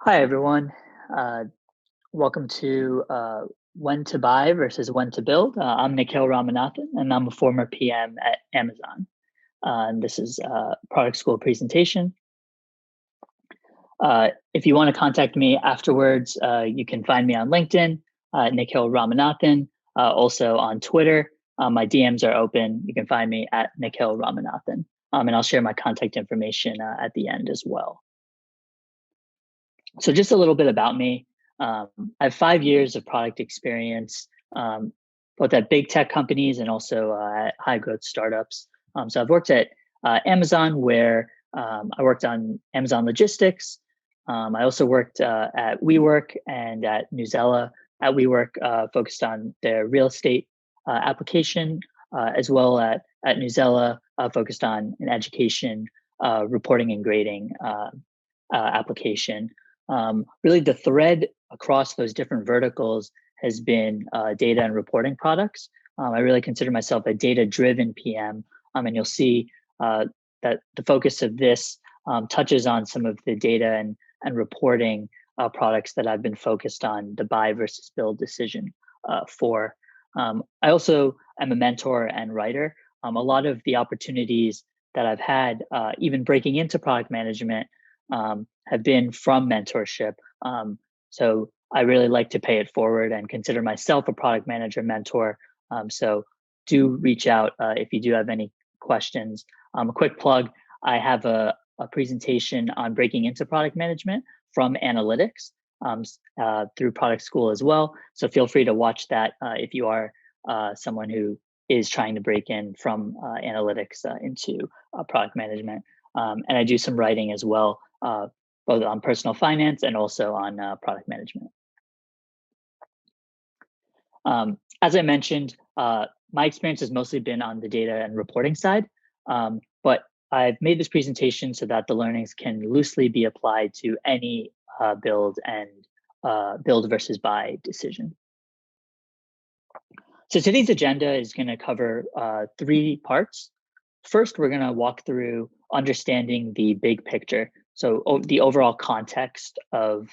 Hi, everyone. Uh, Welcome to When to Buy versus When to Build. I'm Nikil Ramanathan, and I'm a former PM at Amazon. And this is a product school presentation. If you want to contact me afterwards, you can find me on LinkedIn, Nikil Ramanathan, also on Twitter. My DMs are open. You can find me at Nikil Ramanathan. And I'll share my contact information at the end as well. So just a little bit about me. Um, I have 5 years of product experience, both at big tech companies and also at high growth startups. So I've worked at Amazon, where I worked on Amazon logistics. I also worked at WeWork and at Newzella. At WeWork, focused on their real estate application, as well at Newzella, focused on an education reporting and grading application. Really, the thread across those different verticals has been data and reporting products. I really consider myself a data-driven PM, and you'll see that the focus of this touches on some of the data and reporting products that I've been focused on the buy versus build decision for. I also am a mentor and writer. A lot of the opportunities that I've had, even breaking into product management, have been from mentorship. So I really like to pay it forward and consider myself a product manager mentor. So do reach out if you do have any questions. A quick plug, I have a presentation on breaking into product management from analytics through product school as well. So feel free to watch that if you are someone who is trying to break in from analytics into product management. And I do some writing as well, both on personal finance and also on product management. As I mentioned, my experience has mostly been on the data and reporting side, but I've made this presentation so that the learnings can loosely be applied to any build and build versus buy decision. So today's agenda is going to cover three parts. First, we're going to walk through understanding the big picture. So the overall context of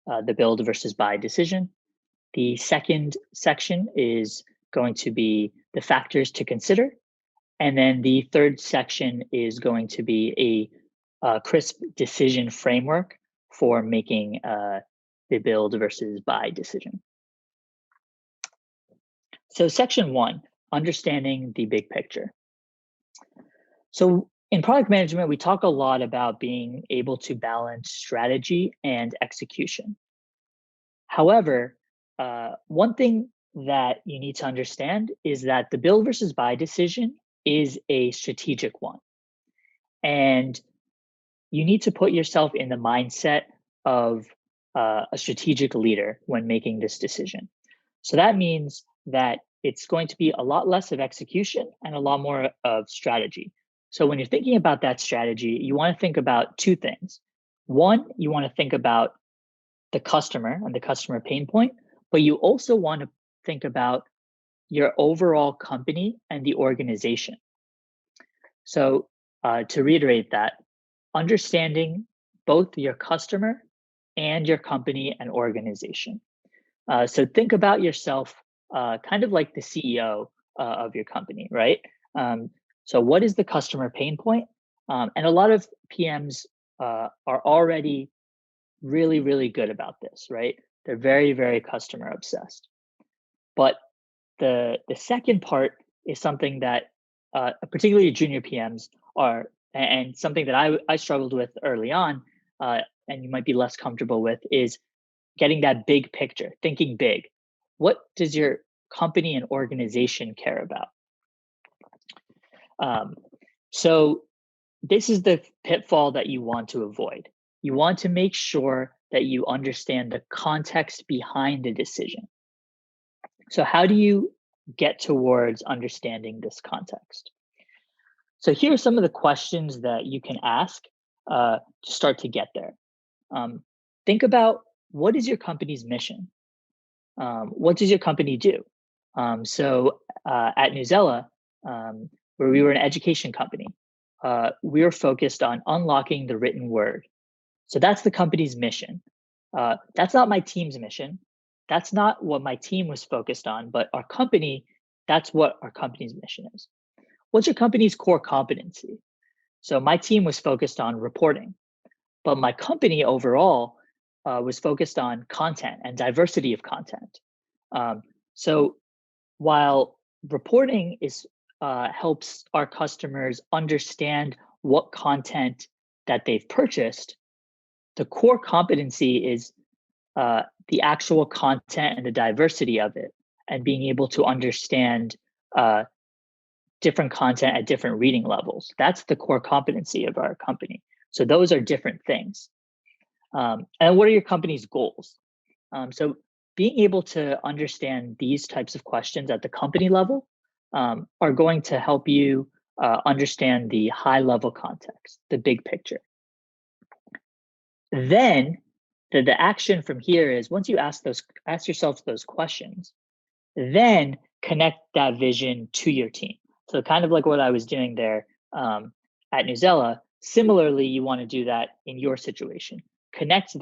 the build versus buy decision. The second section is going to be the factors to consider. And then the third section is going to be a crisp decision framework for making the build versus buy decision. So section one, understanding the big picture. So in product management, we talk a lot about being able to balance strategy and execution. However, one thing that you need to understand is that the build versus buy decision is a strategic one. And you need to put yourself in the mindset of a strategic leader when making this decision. So that means that it's going to be a lot less of execution and a lot more of strategy. So when you're thinking about that strategy, you want to think about two things. One, you want to think about the customer and the customer pain point, but you also want to think about your overall company and the organization. So to reiterate that, understanding both your customer and your company and organization. So think about yourself kind of like the CEO of your company, right? Um, so what is the customer pain point? And a lot of PMs are already really, really good about this, right? They're very, very customer obsessed. But the second part is something that particularly junior PMs are, and something that I struggled with early on, and you might be less comfortable with, is getting that big picture, thinking big. What does your company and organization care about? Um, so this is the pitfall that you want to avoid. You want to make sure that you understand the context behind the decision. So how do you get towards understanding this context? So here are some of the questions that you can ask to start to get there. Think about, what is your company's mission? What does your company do? At Newzella, where we were an education company, we were focused on unlocking the written word. So that's the company's mission. That's not my team's mission. That's not what my team was focused on, but our company, that's what our company's mission is. What's your company's core competency? So my team was focused on reporting, but my company overall was focused on content and diversity of content. Um, so while reporting is helps our customers understand what content that they've purchased, the core competency is the actual content and the diversity of it, and being able to understand uh, different content at different reading levels. That's the core competency of our company. So those are different things. And what are your company's goals? So being able to understand these types of questions at the company level are going to help you understand the high level context, the big picture. Then the action from here is once you ask yourself those questions, then connect that vision to your team. So kind of like what I was doing there at Newzella, similarly, you want to do that in your situation. Connect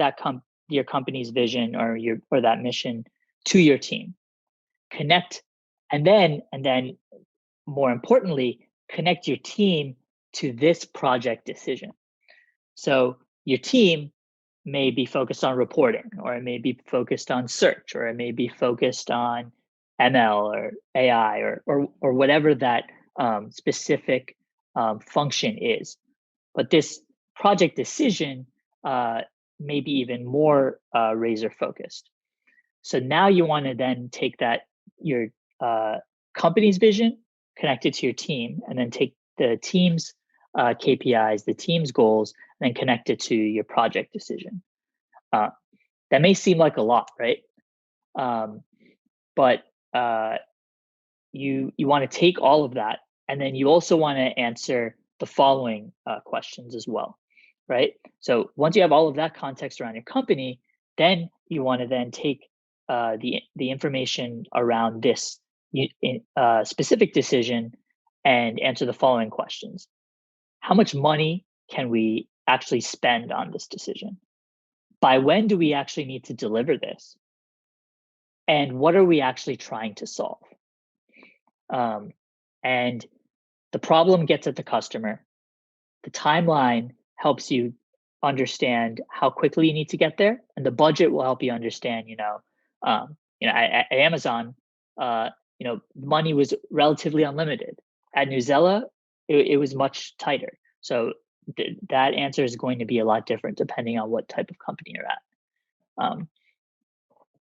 your company's vision or that mission to your team. Connect, and then more importantly, connect your team to this project decision. So your team may be focused on reporting, or it may be focused on search, or it may be focused on ML or AI or whatever that specific function is. But this project decision may be even more razor focused. So now you want to then take your uh, company's vision, connect it to your team, and then take the team's KPIs, the team's goals, and then connect it to your project decision. Uh, that may seem like a lot, right? Um, but you want to take all of that, and then you also want to answer the following questions as well, right? So once you have all of that context around your company, then you want to then take the information around this specific decision and answer the following questions. How much money can we actually spend on this decision? By when do we actually need to deliver this? And what are we actually trying to solve? And the problem gets at the customer. The timeline helps you understand how quickly you need to get there, and the budget will help you understand. At Amazon, money was relatively unlimited. At Newzella, it was much tighter. So that answer is going to be a lot different depending on what type of company you're at.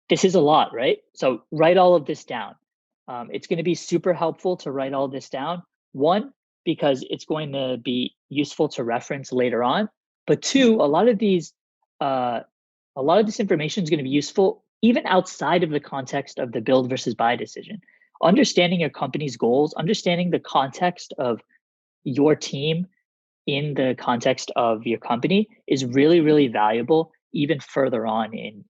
This is a lot, right? So write all of this down. It's going to be super helpful to write all this down. One, because it's going to be useful to reference later on. But two, a lot of this information is going to be useful even outside of the context of the build versus buy decision. Understanding your company's goals, understanding the context of your team in the context of your company is really, really valuable even further on in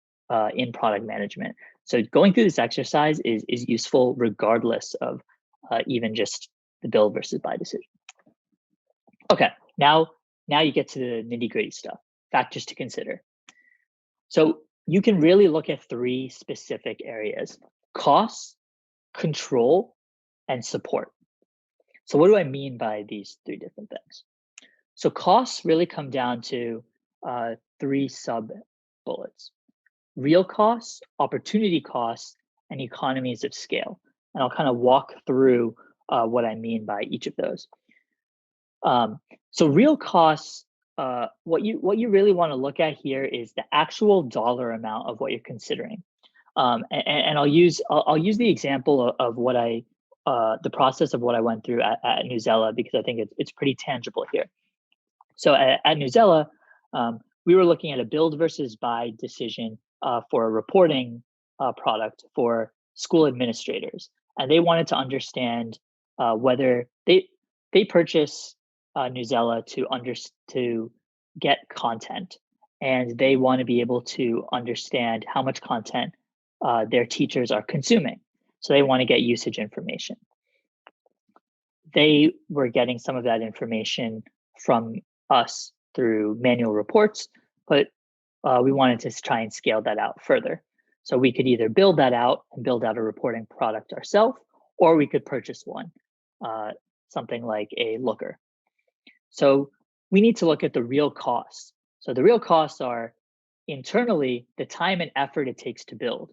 product management. So going through this exercise is useful regardless of even just the build versus buy decision. Okay, now you get to the nitty gritty stuff, factors to consider. So you can really look at three specific areas: costs, control, and support. So what do I mean by these three different things? So costs really come down to three sub bullets: real costs, opportunity costs, and economies of scale. And I'll kind of walk through what I mean by each of those. So real costs, what you really want to look at here is the actual dollar amount of what you're considering. And I'll use the example of what the process of what I went through at Newzella, because I think it's pretty tangible here. So at Newzella, we were looking at a build versus buy decision for a reporting product for school administrators, and they wanted to understand whether they purchase Newzella to get content, and they want to be able to understand how much content their teachers are consuming. So they want to get usage information. They were getting some of that information from us through manual reports, but we wanted to try and scale that out further. So we could either build that out and build out a reporting product ourselves, or we could purchase one, uh, something like a Looker. So we need to look at the real costs. So the real costs are internally the time and effort it takes to build.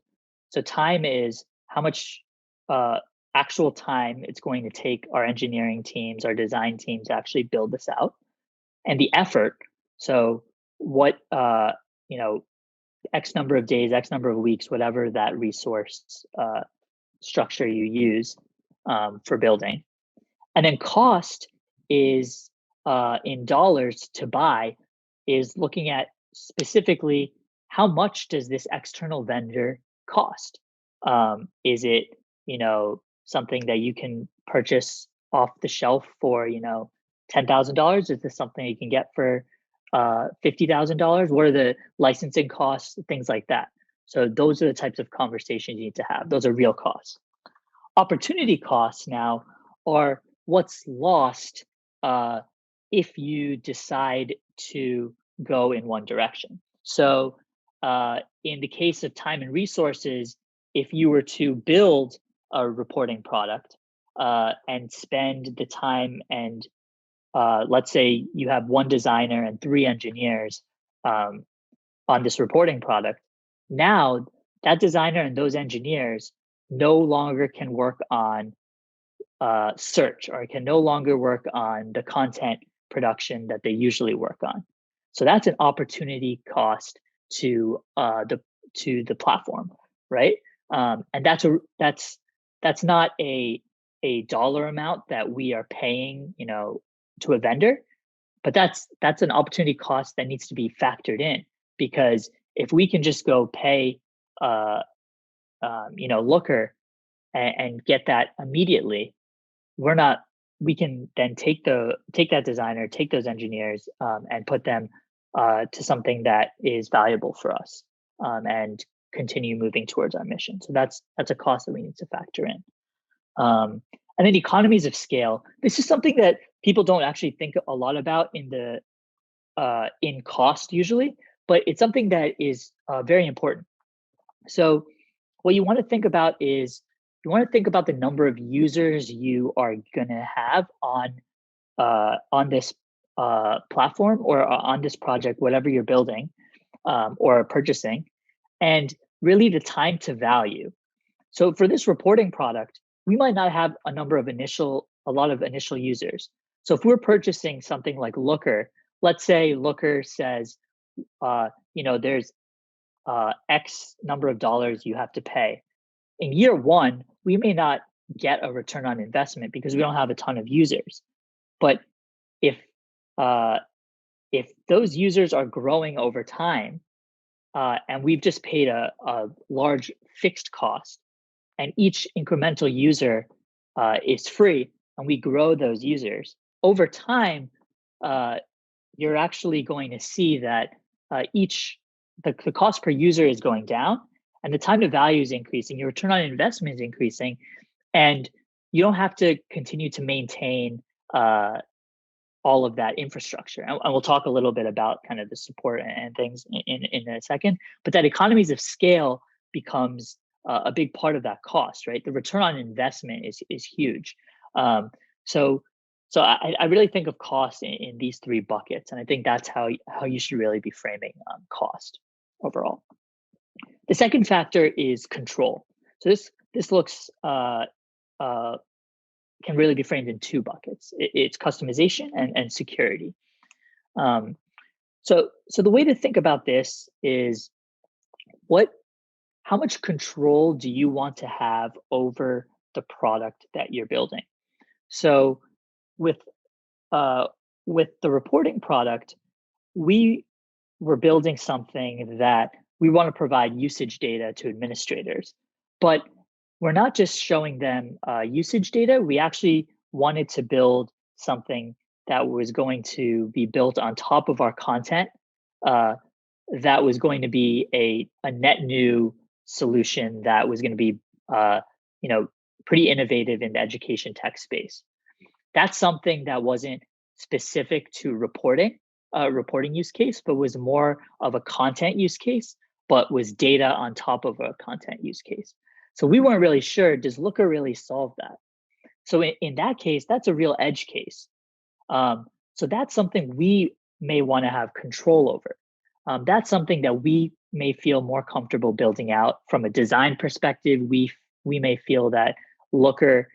So time is how much uh, actual time it's going to take our engineering teams, our design teams to actually build this out, and the effort. So what you know, X number of days, X number of weeks, whatever that resource structure you use for building. And then cost is in dollars to buy, is looking at specifically how much does this external vendor cost? Is it, something that you can purchase off the shelf for, $10,000? Is this something you can get for $50,000? What are the licensing costs? Things like that. So those are the types of conversations you need to have. Those are real costs. Opportunity costs now are what's lost if you decide to go in one direction. So, in the case of time and resources, if you were to build a reporting product and spend the time and let's say you have one designer and three engineers um, on this reporting product, now that designer and those engineers no longer can work on search or can no longer work on the content production that they usually work on. So that's an opportunity cost to the platform, right? And that's not a dollar amount that we are paying, to a vendor, but that's an opportunity cost that needs to be factored in, because if we can just go pay, uh, Looker and get that immediately, we're not we can then take that designer, take those engineers, and put them to something that is valuable for us, and continue moving towards our mission. So that's a cost that we need to factor in. And then economies of scale. This is something that people don't actually think a lot about in cost usually, but it's something that is very important. So what you want to think about is you want to think about the number of users you are going to have on this platform or on this project, whatever you're building or purchasing, and really the time to value. So for this reporting product, we might not have a lot of initial users. So if we're purchasing something like Looker, let's say Looker says, there's X number of dollars you have to pay. In year one, we may not get a return on investment because we don't have a ton of users. But if uh, if those users are growing over time, and we've just paid a large fixed cost, and each incremental user is free, and we grow those users over time, uh, you're actually going to see that each the cost per user is going down, and the time to value is increasing. Your return on investment is increasing, and you don't have to continue to maintain uh, all of that infrastructure. And we'll talk a little bit about kind of the support and things in a second. But that economies of scale becomes a big part of that cost, right? The return on investment is huge. Um, so I really think of cost in these three buckets, and I think that's how you should really be framing cost overall. The second factor is control. So this looks uh, can really be framed in two buckets. It's customization and security. Um, so the way to think about this is what how much control do you want to have over the product that you're building? So with uh, with the reporting product, we were building something that we want to provide usage data to administrators, but we're not just showing them usage data. We actually wanted to build something that was going to be built on top of our content, uh, that was going to be a net new solution that was going to be uh, you know pretty innovative in the education tech space. That's something that wasn't specific to reporting, reporting use case, but was more of a content use case, but was data on top of a content use case. So we weren't really sure, does Looker really solve that? So in that case, that's a real edge case. So that's something we may want to have control over. That's something that we may feel more comfortable building out from a design perspective. We may feel that Looker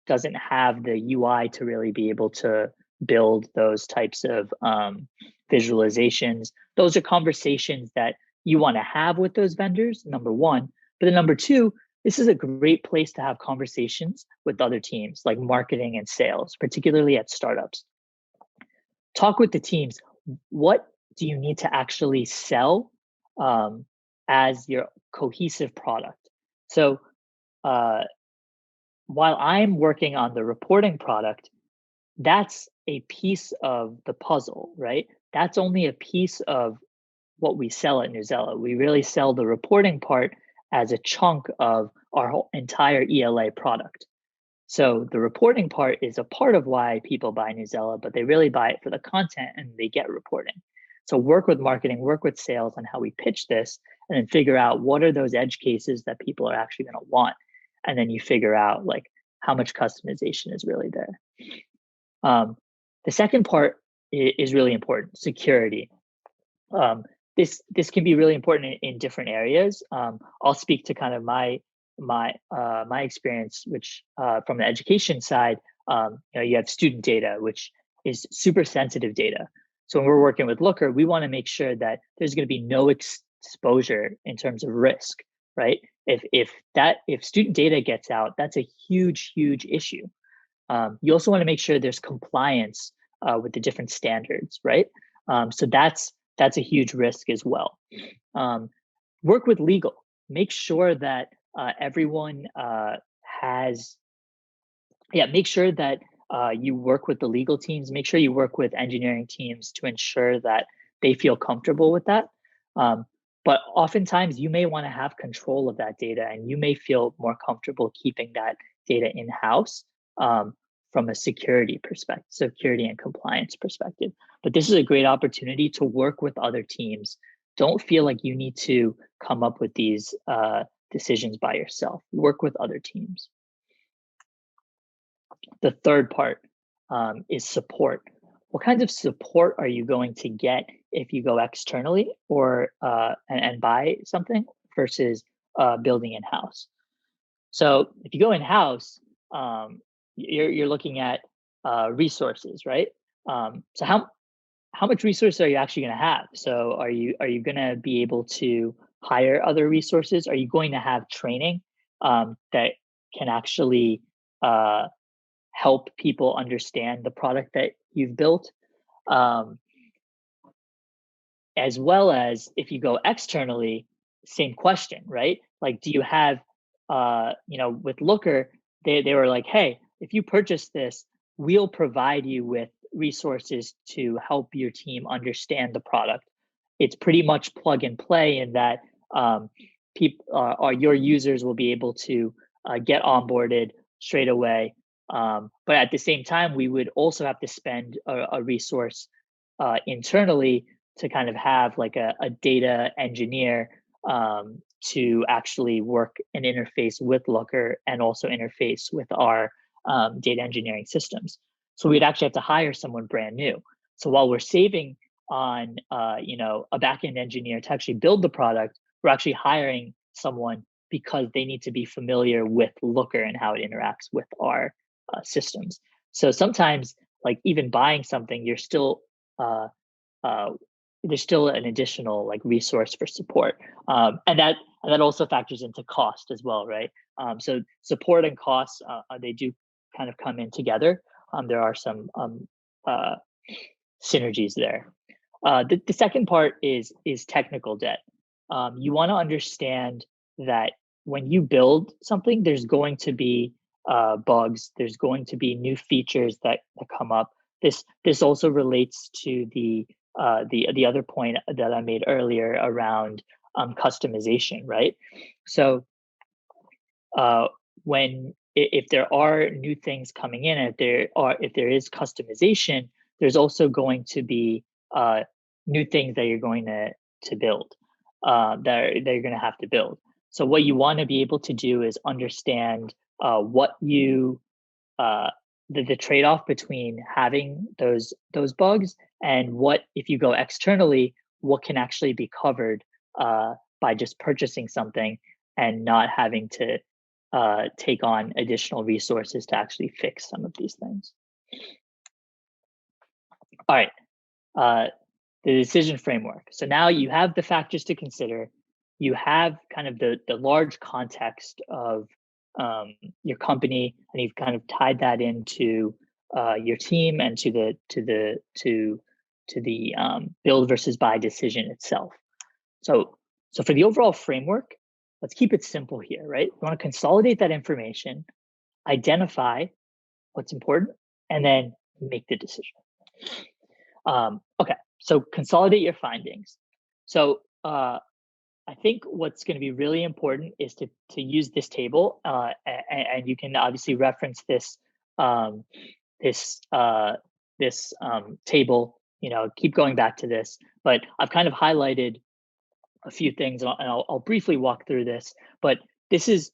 doesn't have the UI to really be able to build those types of visualizations. Those are conversations that you want to have with those vendors, number one. But then number two, this is a great place to have conversations with other teams like marketing and sales, particularly at startups. Talk with the teams. What do you need to actually sell as your cohesive product? So uh, while I'm working on the reporting product, that's a piece of the puzzle, right? That's only a piece of what we sell at Newzella. We really sell the reporting part as a chunk of our whole entire ELA product. So the reporting part is a part of why people buy Newzella, but they really buy it for the content and they get reporting. So work with marketing, work with sales on how we pitch this, and then figure out what are those edge cases that people are actually going to want. And then you figure out like how much customization is really there. The second part is really important, security. This can be really important in different areas. I'll speak to kind of my experience, which from the education side, you have student data, which is super sensitive data. So when we're working with Looker, we want to make sure that there's going to be no exposure in terms of risk, right? If student data gets out, that's a huge issue. You also want to make sure there's compliance with the different standards, right? So that's a huge risk as well. Work with legal. Make sure that everyone make sure that you work with the legal teams. Make sure you work with engineering teams to ensure that they feel comfortable with that. But oftentimes you may want to have control of that data and you may feel more comfortable keeping that data in-house from a security perspective, security and compliance perspective. But this is a great opportunity to work with other teams. Don't feel like you need to come up with these decisions by yourself. Work with other teams. The third part is support. What kinds of support are you going to get if you go externally or and buy something versus building in-house? So if you go in-house, you're looking at resources, right? So how much resources are you actually going to have? So are you going to be able to hire other resources? Are you going to have training that can actually help people understand the product that you've built? As well as if you go externally, same question, right? Like, do you have, with Looker, they were like, hey, if you purchase this, we'll provide you with resources to help your team understand the product. It's pretty much plug and play in that people or your users will be able to get onboarded straight away. But at the same time, we would also have to spend a resource internally to kind of have like a data engineer to actually work and interface with Looker and also interface with our data engineering systems. So we'd actually have to hire someone brand new. So while we're saving on a backend engineer to actually build the product, we're actually hiring someone because they need to be familiar with Looker and how it interacts with our systems. So sometimes, like even buying something, you're still there's still an additional like resource for support, and that also factors into cost as well, right? So support and costs they do kind of come in together. There are some synergies there. The second part is technical debt. You want to understand that when you build something, there's going to be bugs. There's going to be new features that come up. This also relates to the other point that I made earlier around customization, right? So if there are new things coming in, if there is customization, there's also going to be uh, new things that you're going to build, that you're going to have to build. So what you want to be able to do is understand what you uh, the trade-off between having those bugs and what if you go externally, what can actually be covered by just purchasing something and not having to take on additional resources to actually fix some of these things. All right, uh, the decision framework. So now you have the factors to consider. You have kind of the large context of your company, and you've kind of tied that into your team and to the build versus buy decision itself. So for the overall framework, let's keep it simple here, right? We want to consolidate that information, identify what's important, and then make the decision. Okay, so consolidate your findings. So I think what's going to be really important is to use this table, and you can obviously reference um, this table. Keep going back to this, but I've kind of highlighted a few things, and I'll briefly walk through this. But this is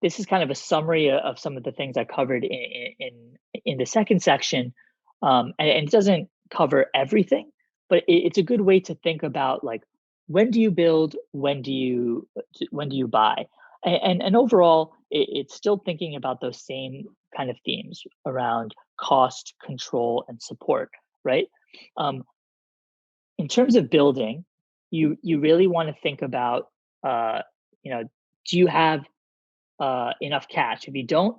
this is kind of a summary of some of the things I covered in the second section, and it doesn't cover everything, but it's a good way to think about like when do you build, when do you buy, and overall, it's still thinking about those same kind of themes around cost, control, and support, right? Um, in terms of building, you really want to think about, uh, you know, do you have enough cash? If you don't,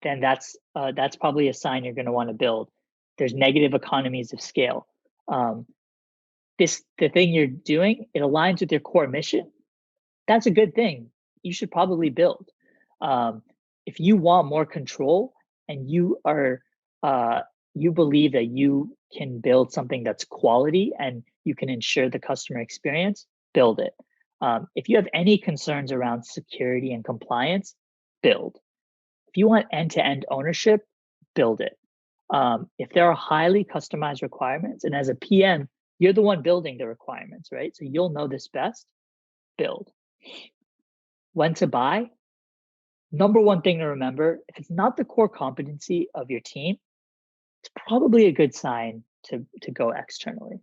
then that's probably a sign you're going to want to build. There's negative economies of scale. Um, the thing you're doing, it aligns with your core mission. That's a good thing. You should probably build. Um, if you want more control and uh, you believe that you can build something that's quality and you can ensure the customer experience, build it. If you have any concerns around security and compliance, build. If you want end-to-end ownership, build it. If there are highly customized requirements, and as a PM, you're the one building the requirements, right? So you'll know this best, build. When to buy? Number one thing to remember, if it's not the core competency of your team, it's probably a good sign to go externally.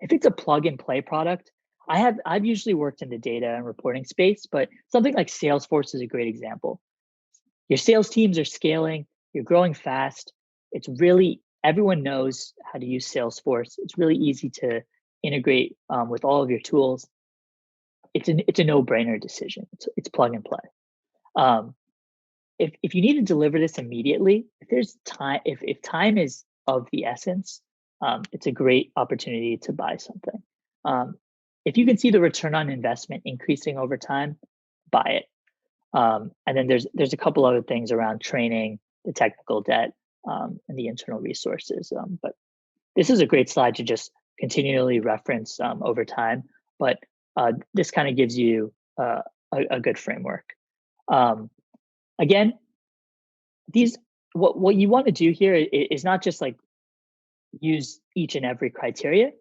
If it's a plug and play product, I've usually worked in the data and reporting space, but something like Salesforce is a great example. Your sales teams are scaling, you're growing fast. It's really, everyone knows how to use Salesforce. It's really easy to integrate with all of your tools. It's a no-brainer decision. It's plug and play. Um, if you need to deliver this immediately, if there's time, if time is of the essence, it's a great opportunity to buy something. If you can see the return on investment increasing over time, buy it. And then there's a couple other things around training, the technical debt, and the internal resources. But this is a great slide to just continually reference over time. But this kind of gives you a good framework. Um, Again, these what you want to do here is not just like use each and every criteria.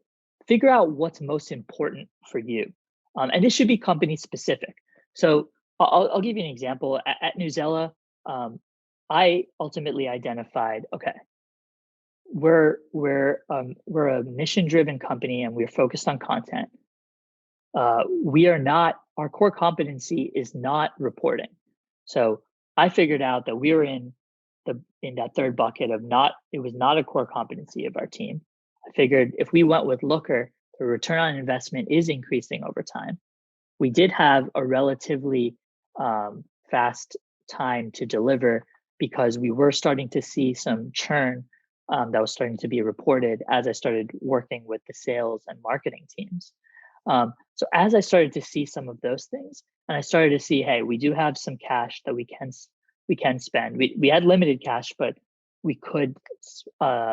Figure out what's most important for you, and this should be company specific. So I'll give you an example. At Newzella, I ultimately identified, okay, we're a mission driven company and we're focused on content. We are not, our core competency is not reporting. So I figured out that we were in that third bucket of not, it was not a core competency of our team. I figured if we went with Looker, the return on investment is increasing over time. We did have a relatively fast time to deliver because we were starting to see some churn that was starting to be reported as I started working with the sales and marketing teams. So as I started to see some of those things, and I started to see, hey, we do have some cash that we can spend. We had limited cash, but we could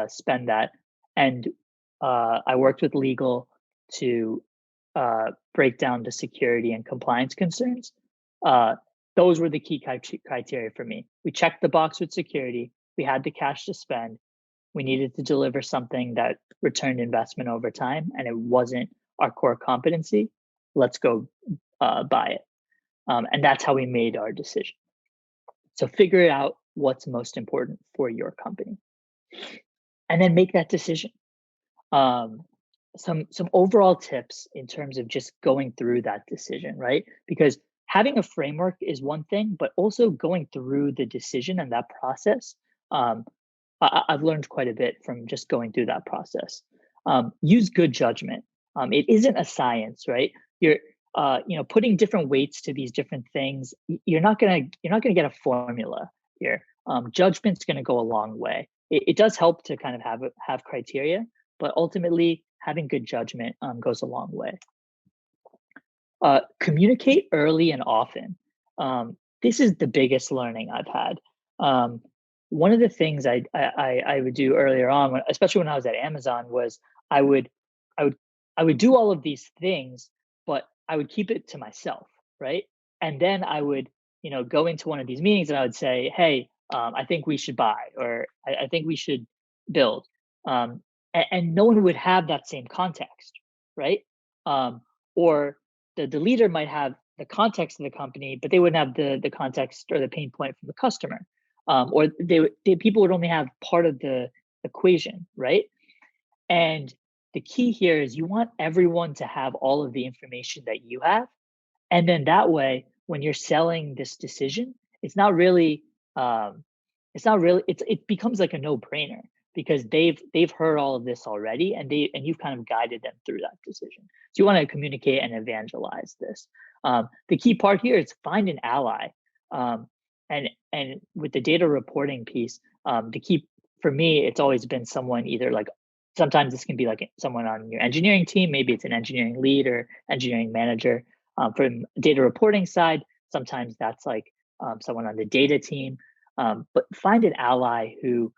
spend that. And I worked with legal to break down the security and compliance concerns. Those were the key criteria for me. We checked the box with security. We had the cash to spend. we needed to deliver something that returned investment over time, and it wasn't our core competency. Let's go buy it. And that's how we made our decision. So figure out what's most important for your company, and then make that decision. Um, some overall tips in terms of just going through that decision, right? Because having a framework is one thing, but also going through the decision and that process. Um, I've learned quite a bit from just going through that process. Use good judgment. It isn't a science, right? You're putting different weights to these different things. You're not gonna get a formula here. Judgment's gonna go a long way. It does help to kind of have criteria, but ultimately having good judgment goes a long way. Communicate early and often. This is the biggest learning I've had. Um, One of the things I would do earlier on, especially when I was at Amazon, was I would I would I would do all of these things, but I would keep it to myself, right? And then I would, go into one of these meetings and I would say, "Hey, I think we should buy," or "I think we should build," and no one would have that same context, right? Or the leader might have the context of the company, but they wouldn't have the context or the pain point from the customer, or people would only have part of the equation, right? And the key here is you want everyone to have all of the information that you have, and then that way, when you're selling this decision, it's not really, um, it becomes like a no-brainer because they've heard all of this already, and you've kind of guided them through that decision. So you want to communicate and evangelize this. The key part here is find an ally, um, and with the data reporting piece, the key for me, it's always been someone either like sometimes this can be like someone on your engineering team, maybe it's an engineering lead or engineering manager. From data reporting side, sometimes that's like someone on the data team. But find an ally who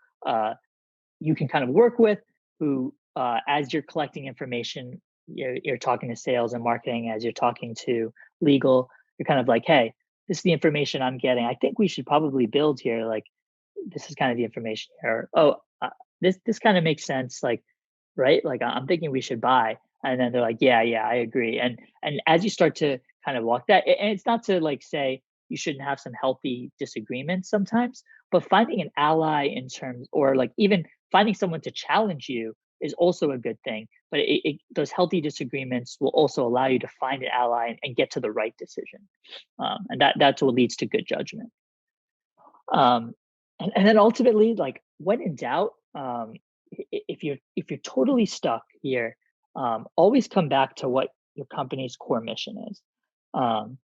you can kind of work with, who, as you're collecting information, you're talking to sales and marketing, as you're talking to legal, you're kind of like, hey, this is the information I'm getting. I think we should probably build here. Like, this is kind of the information here. Oh, this kind of makes sense. Like, right? Like, I'm thinking we should buy. And then they're like, yeah, yeah, I agree. And as you start to kind of walk that, and it's not to like say you shouldn't have some healthy disagreements sometimes, but finding an ally in terms, or like even finding someone to challenge you is also a good thing. But those healthy disagreements will also allow you to find an ally and get to the right decision. And that's what leads to good judgment. Um, and then ultimately, like when in doubt, if you're totally stuck here, always come back to what your company's core mission is, um,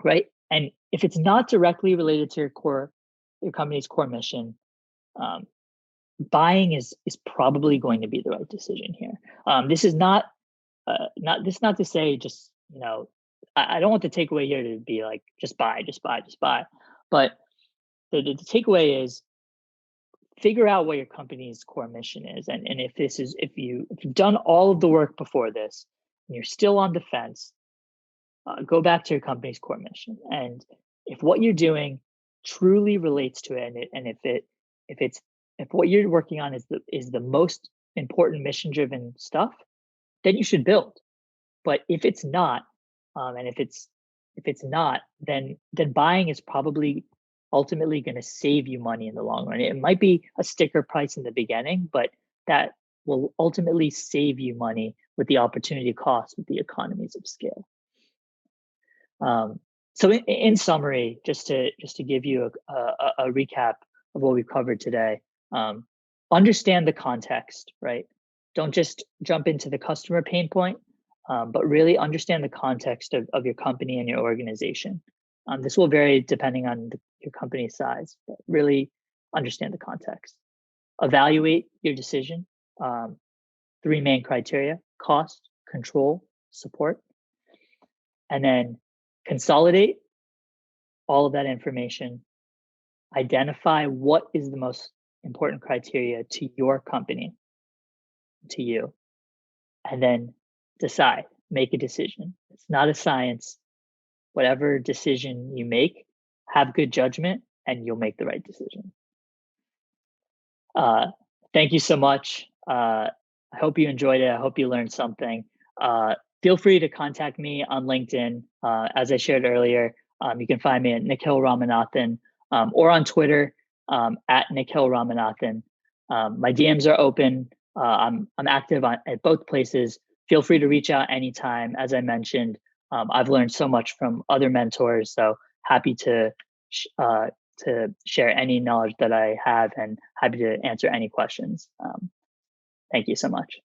right? And if it's not directly related to your company's core mission, um, buying is probably going to be the right decision here. This is not to say just I don't want the takeaway here to be like just buy, just buy, just buy, but the takeaway is figure out what your company's core mission is, and if you've done all of the work before this and you're still on the fence, go back to your company's core mission, and if what you're doing truly relates to it, and if it's if what you're working on is the most important mission driven stuff, then you should build. But if it's not, and if it's not, then buying is probably ultimately going to save you money in the long run. It might be a sticker price in the beginning, but that will ultimately save you money with the opportunity cost, with the economies of scale. Um, so in summary, just to give you a recap of what we've covered today, um, understand the context, right? Don't just jump into the customer pain point, but really understand the context of your company and your organization. This will vary depending on your company's size, but really understand the context. Evaluate your decision. Three main criteria: cost, control, support. And then consolidate all of that information, identify what is the most important criteria to your company, to you, and then decide, make a decision. It's not a science. Whatever decision you make, have good judgment and you'll make the right decision. Uh, Thank you so much. I hope you enjoyed it. I hope you learned something. Uh, Feel free to contact me on LinkedIn. As I shared earlier, you can find me at Nikil Ramanathan, or on Twitter at Nikil Ramanathan. My DMs are open. I'm active at both places. Feel free to reach out anytime. As I mentioned, I've learned so much from other mentors, so happy to share any knowledge that I have and happy to answer any questions. Thank you so much.